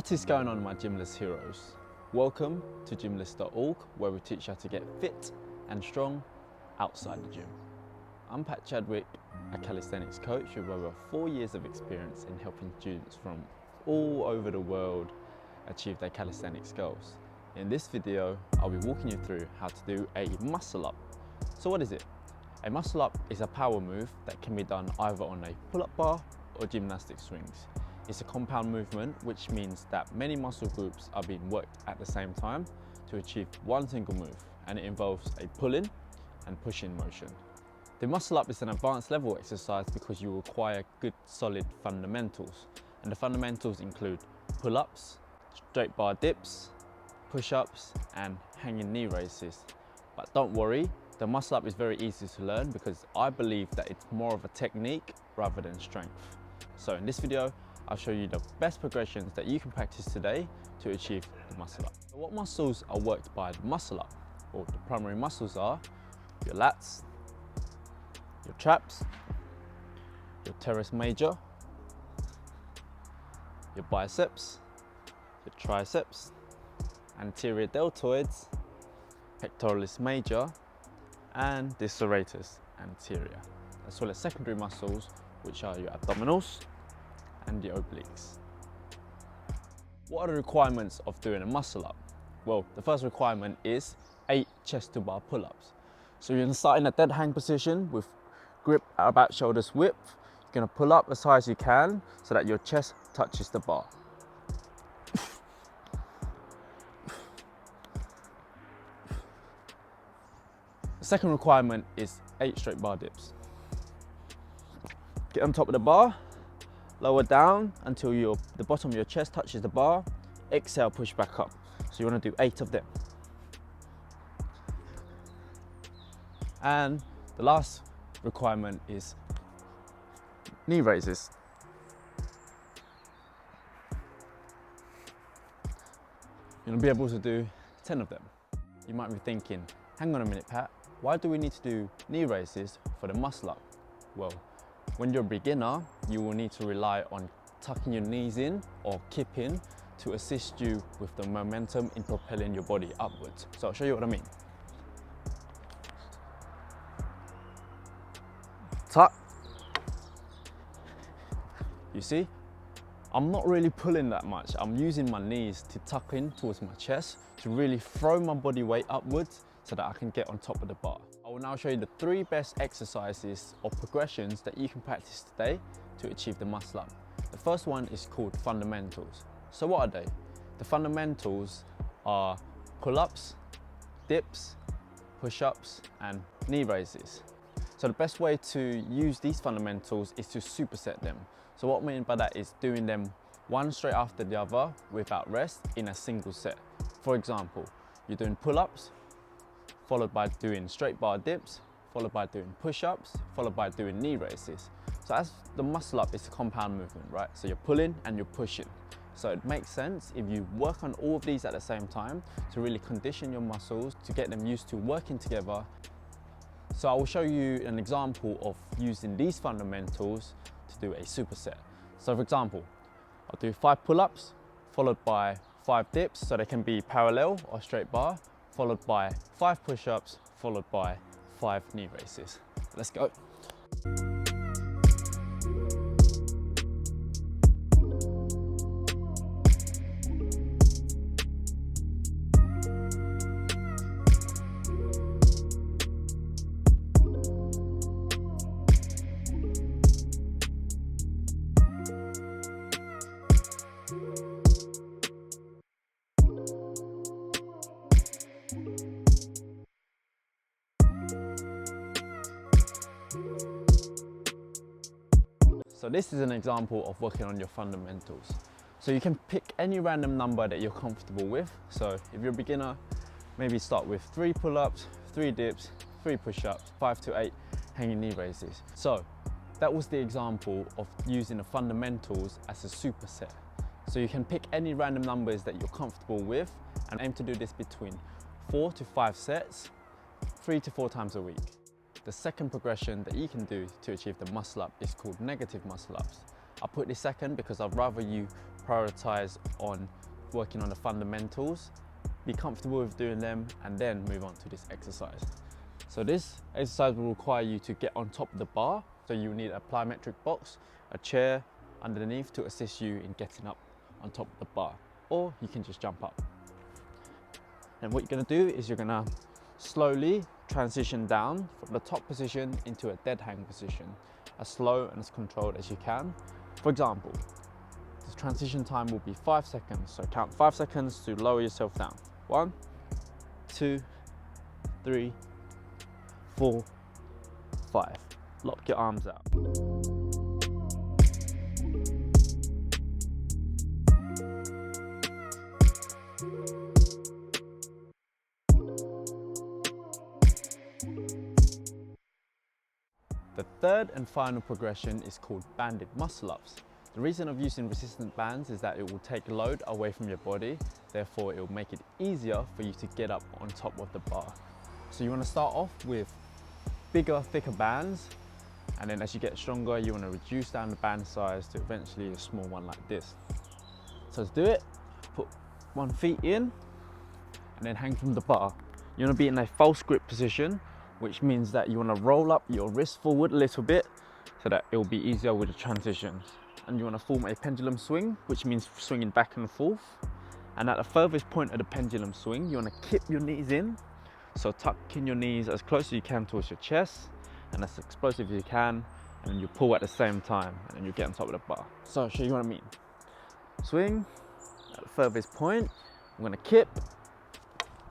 What is going on, my Gymless heroes? Welcome to gymless.org, where we teach you how to get fit and strong outside the gym. I'm Chadwick, a calisthenics coach with over 4 years of experience in helping students from all over the world achieve their calisthenics goals. In this video, I'll be walking you through how to do a muscle up. So what is it? A muscle up is a power move that can be done either on a pull-up bar or gymnastic swings. It's a compound movement, which means that many muscle groups are being worked at the same time to achieve one single move, and it involves a pull-in and push-in motion. The muscle up is an advanced level exercise because you require good solid fundamentals, and the fundamentals include pull-ups, straight bar dips, push-ups and hanging knee raises. But don't worry, the muscle up is very easy to learn because I believe that it's more of a technique rather than strength. So in this video, I'll show you the best progressions that you can practice today to achieve the muscle up. So what muscles are worked by the muscle up? Well, the primary muscles are your lats, your traps, your teres major, your biceps, your triceps, anterior deltoids, pectoralis major, and the serratus anterior, as well as secondary muscles, which are your abdominals and the obliques. What are the requirements of doing a muscle up? Well, the first requirement is 8 chest to bar pull-ups. So you're gonna start in a dead hang position with grip at about shoulders width. You're gonna pull up as high as you can so that your chest touches the bar. The second requirement is 8 straight bar dips. Get on top of the bar, lower down until the bottom of your chest touches the bar. Exhale, push back up. So you want to do 8 of them. And the last requirement is knee raises. You're going to be able to do 10 of them. You might be thinking, hang on a minute, Pat, why do we need to do knee raises for the muscle up? Well, when you're a beginner, you will need to rely on tucking your knees in or kipping to assist you with the momentum in propelling your body upwards. So I'll show you what I mean. Tuck. You see, I'm not really pulling that much. I'm using my knees to tuck in towards my chest to really throw my body weight upwards so that I can get on top of the bar. I will now show you the 3 best exercises or progressions that you can practice today to achieve the muscle up. The first one is called fundamentals. So what are they? The fundamentals are pull-ups, dips, push-ups and knee raises. So the best way to use these fundamentals is to superset them. So what I mean by that is doing them one straight after the other without rest in a single set. For example, you're doing pull-ups, followed by doing straight bar dips, followed by doing push-ups, followed by doing knee raises. So as the muscle up is a compound movement, right? So you're pulling and you're pushing. So it makes sense if you work on all of these at the same time to really condition your muscles, to get them used to working together. So I will show you an example of using these fundamentals to do a superset. So for example, I'll do 5 pull-ups, followed by 5 dips, so they can be parallel or straight bar, followed by 5 push-ups, followed by 5 knee raises. Let's go. So this is an example of working on your fundamentals. So you can pick any random number that you're comfortable with. So if you're a beginner, maybe start with 3 pull-ups, 3 dips, 3 push-ups, 5 to 8 hanging knee raises. So that was the example of using the fundamentals as a superset. So you can pick any random numbers that you're comfortable with and aim to do this between 4 to 5 sets, 3 to 4 times a week. The second progression that you can do to achieve the muscle up is called negative muscle ups. I put this second because I'd rather you prioritize on working on the fundamentals, be comfortable with doing them, and then move on to this exercise. So this exercise will require you to get on top of the bar. So you need a plyometric box, a chair underneath to assist you in getting up on top of the bar, or you can just jump up. And what you're gonna do is you're gonna slowly transition down from the top position into a dead hang position, as slow and as controlled as you can. For example, the transition time will be 5 seconds. So count 5 seconds to lower yourself down. 1, 2, 3, 4, 5. Lock your arms out. The third and final progression is called banded muscle ups. The reason of using resistant bands is that it will take load away from your body, therefore it will make it easier for you to get up on top of the bar. So you want to start off with bigger, thicker bands, and then as you get stronger, you want to reduce down the band size to eventually a small one like this. So let's do it. Put one foot in, and then hang from the bar. You want to be in a false grip position, which means that you want to roll up your wrist forward a little bit so that it will be easier with the transition. And you want to form a pendulum swing, which means swinging back and forth. And at the furthest point of the pendulum swing, you want to kip your knees in. So tuck in your knees as close as you can towards your chest and as explosive as you can, and then you pull at the same time, and then you get on top of the bar. So I'll show you what I mean. Swing at the furthest point, I'm going to kip,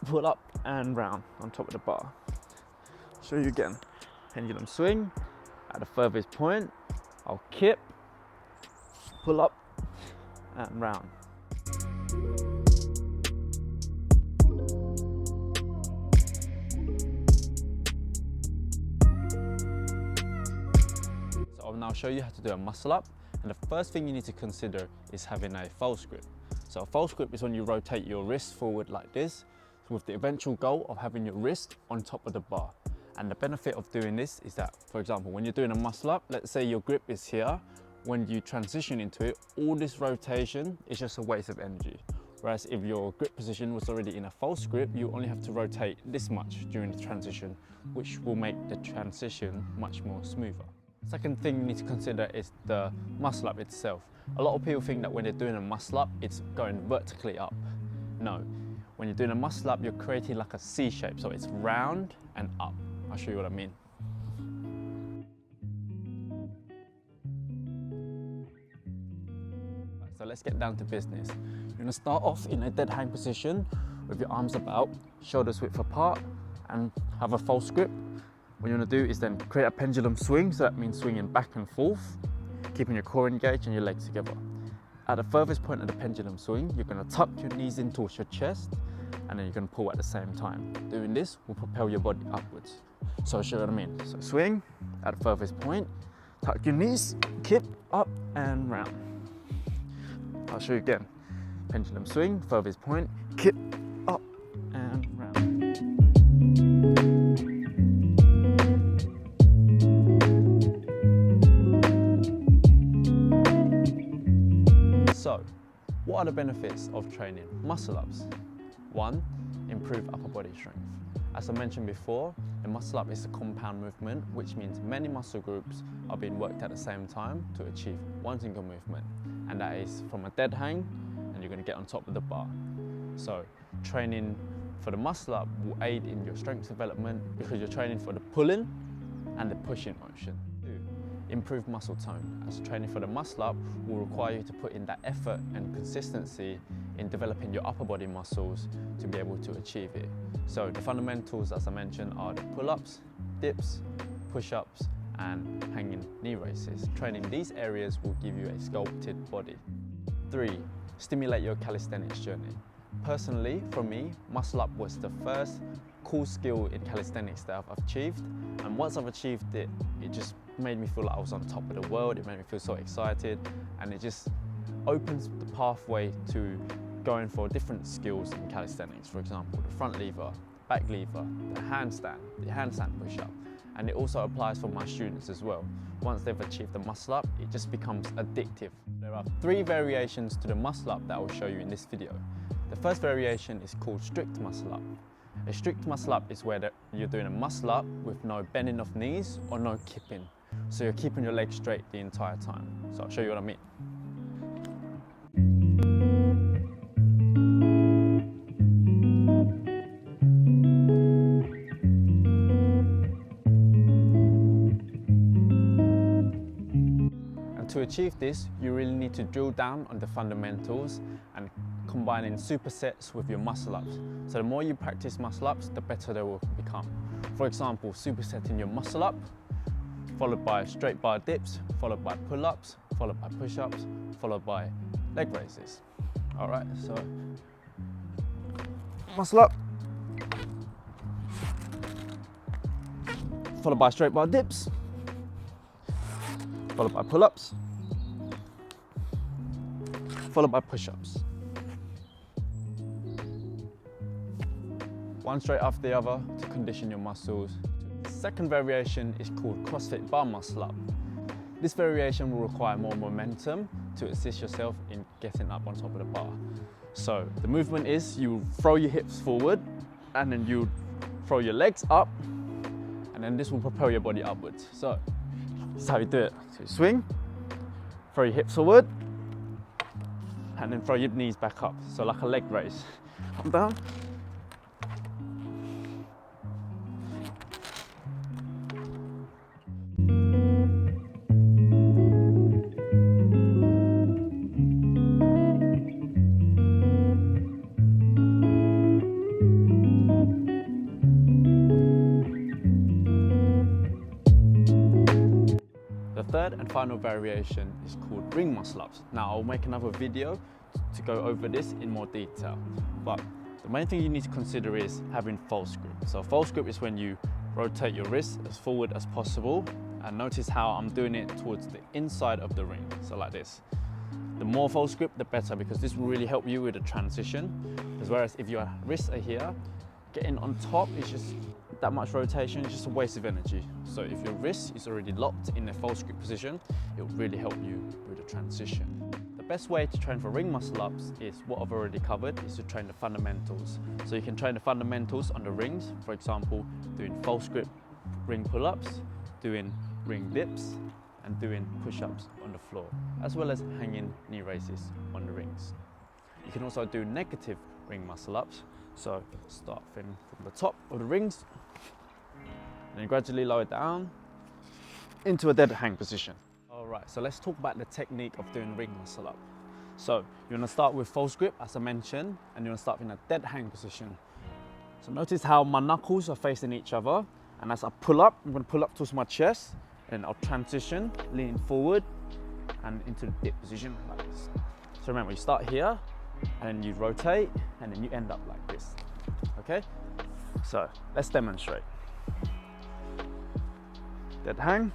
pull up and round on top of the bar. Show you again. Pendulum swing at the furthest point, I'll kip, pull up and round. So I'll now show you how to do a muscle up, and the first thing you need to consider is having a false grip. So a false grip is when you rotate your wrist forward like this, with the eventual goal of having your wrist on top of the bar. And the benefit of doing this is that, for example, when you're doing a muscle up, let's say your grip is here, when you transition into it, all this rotation is just a waste of energy. Whereas if your grip position was already in a false grip, you only have to rotate this much during the transition, which will make the transition much more smoother. Second thing you need to consider is the muscle up itself. A lot of people think that when they're doing a muscle up, it's going vertically up. No, when you're doing a muscle up, you're creating like a C shape, so it's round and up. I'll show you what I mean. So let's get down to business. You're gonna start off in a dead hang position with your arms about, shoulders width apart, and have a false grip. What you wanna do is then create a pendulum swing, so that means swinging back and forth, keeping your core engaged and your legs together. At the furthest point of the pendulum swing, you're gonna tuck your knees in towards your chest, and then you're gonna pull at the same time. Doing this will propel your body upwards. So I'll show you what I mean. So swing at the furthest point, tuck your knees, kip up and round. I'll show you again. Pendulum swing, furthest point, kip up and round. So, what are the benefits of training muscle ups? 1, improve upper body strength. As I mentioned before, a muscle up is a compound movement, which means many muscle groups are being worked at the same time to achieve one single movement. And that is from a dead hang, and you're going to get on top of the bar. So training for the muscle up will aid in your strength development because you're training for the pulling and the pushing motion. 2, improve muscle tone, as training for the muscle up will require you to put in that effort and consistency in developing your upper body muscles to be able to achieve it. So the fundamentals, as I mentioned, are the pull-ups, dips, push-ups, and hanging knee raises. Training these areas will give you a sculpted body. 3, stimulate your calisthenics journey. Personally, for me, muscle up was the first cool skill in calisthenics that I've achieved, and once I've achieved it, it just made me feel like I was on top of the world. It made me feel so excited, and it just opens the pathway to going for different skills in calisthenics. For example, the front lever, back lever, the handstand push-up, and it also applies for my students as well. Once they've achieved the muscle up, it just becomes addictive. There are 3 variations to the muscle up that I will show you in this video. The first variation is called strict muscle up. A strict muscle up is where you're doing a muscle up with no bending of knees or no kipping. So you're keeping your legs straight the entire time. So I'll show you what I mean. To achieve this, you really need to drill down on the fundamentals and combining supersets with your muscle ups. So the more you practice muscle ups, the better they will become. For example, supersetting your muscle up, followed by straight bar dips, followed by pull-ups, followed by push-ups, followed by leg raises. All right, so muscle up, followed by straight bar dips, followed by pull-ups, followed by push-ups. One straight after the other to condition your muscles. The second variation is called CrossFit bar muscle up. This variation will require more momentum to assist yourself in getting up on top of the bar. So the movement is you throw your hips forward and then you throw your legs up, and then this will propel your body upwards. So this is how you do it. So you swing, throw your hips forward, and then throw your knees back up. So like a leg raise. Up, down. The third and final variation is called ring muscle ups. Now I'll make another video to go over this in more detail, but the main thing you need to consider is having false grip. So false grip is when you rotate your wrist as forward as possible, and notice how I'm doing it towards the inside of the ring, so like this. The more false grip, the better, because this will really help you with the transition. Whereas if your wrists are here, getting on top is just that much rotation, is just a waste of energy. So if your wrist is already locked in a false grip position, it will really help you with the transition. The best way to train for ring muscle ups is what I've already covered, is to train the fundamentals. So you can train the fundamentals on the rings, for example, doing false grip ring pull-ups, doing ring dips, and doing push-ups on the floor, as well as hanging knee raises on the rings. You can also do negative ring muscle ups. So start from the top of the rings, and then gradually lower down into a dead hang position. All right, so let's talk about the technique of doing ring muscle up. So you want to start with false grip, as I mentioned, and you want to start in a dead hang position. So notice how my knuckles are facing each other, and as I pull up, I'm going to pull up towards my chest, and I'll transition, leaning forward and into the dip position like this. So remember, you start here, and then you rotate, and then you end up like this, okay? So let's demonstrate. Dead hang,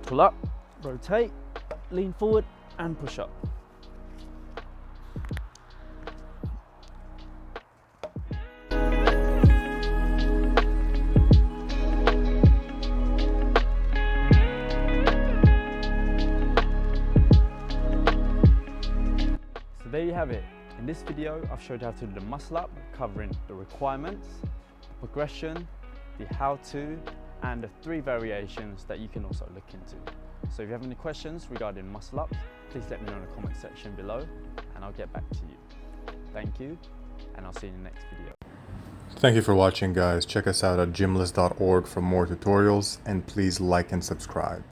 pull up, rotate, lean forward, and push up. So there you have it. In this video, I've showed you how to do the muscle up, covering the requirements, the progression, the how-to, and the 3 variations that you can also look into. So if you have any questions regarding muscle ups, please let me know in the comment section below, and I'll get back to you. Thank you, and I'll see you in the next video. Thank you for watching, guys. Check us out at gymless.org for more tutorials, and please like and subscribe.